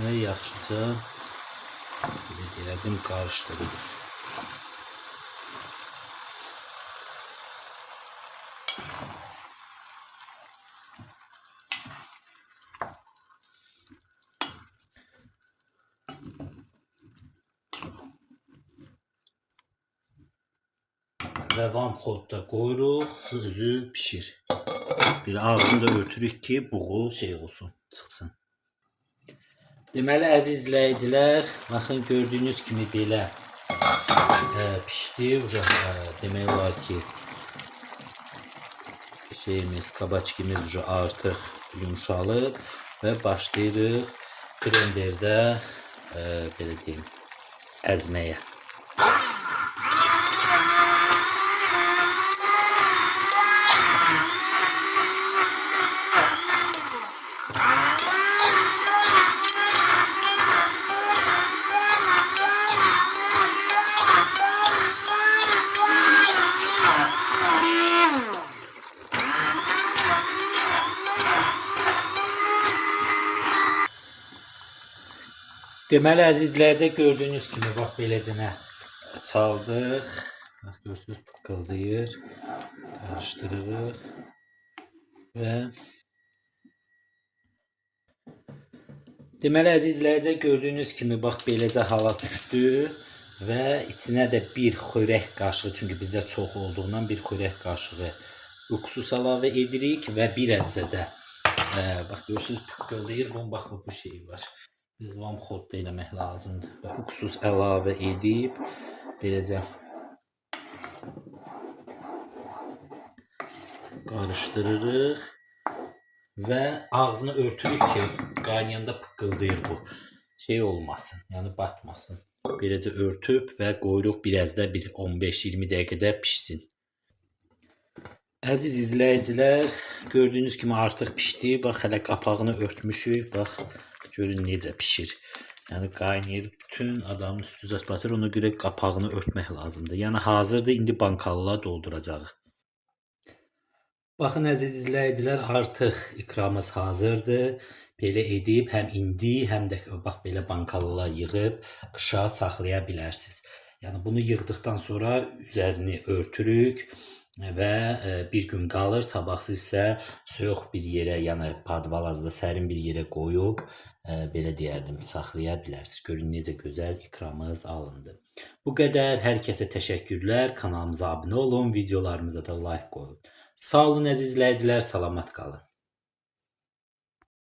və yaxşıca belə deyərdim qarışdırırıq. Və vamxodda qoyuruq, özü pişir. Bir ağzını da örtürük ki, buğu şey olsun, çıxsın. Deməli, əziz izləyicilər, baxın, gördüyünüz kimi belə pişdi. Demək olar ki, kabakimiz artıq yumşalıb və başlayırıq blenderdə belə deyim, əzməyə. Deməli, əziz izləyicilər, gördüyünüz kimi, bax, beləcənə çaldıq. Bax, görürsünüz, pıqqıldayır. Qarışdırırıq. Və deməli, əziz izləyicilər, gördüyünüz kimi, bax, beləcə hala düşdü. Və içinə də bir xörək qaşığı, çünki bizdə çox olduğundan bir xörək qaşığı uksus əlavə edirik. Və bir əcə də, bax, görürsünüz, pıqqıldayır. Bax, bu şey var. Biz vamxodda eləmək lazımdır. Və uksus əlavə edib, beləcə qarışdırırıq və ağzını örtürük ki, qaynayanda pıqqıldayır bu. Şey olmasın, yəni batmasın. Beləcə örtüb və qoyuruq biraz da bir 15-20 dəqiqədə pişsin. Əziz izləyicilər, gördüyünüz kimi artıq pişdi. Bax, hələ qapağını örtmüşük. Bax, görün necə pişir. Yəni qaynayır, bütün adamın üstü zət batır. Ona görə qapağını örtmək lazımdır. Yəni hazırdır, indi bankalıla dolduracağıq. Baxın, əziz izləyicilər, artıq ikramımız hazırdır. Belə edib həm indi, həm də bax belə bankalıla yığıb qışa saxlaya bilərsiniz. Yəni bunu yığdıqdan sonra üzərini örtürük və bir gün qalır. Sabahsız isə soyuq bir yerə, yəni padvalazda sərin bir yerə qoyub belə deyərdim, saxlaya bilərsiniz. Görün necə gözəl ikramımız alındı. Bu qədər. Hər kəsə təşəkkürlər. Kanalımıza abunə olun, videolarımıza da like qoyun. Sağ olun əziz izləyicilər, salamat qalın.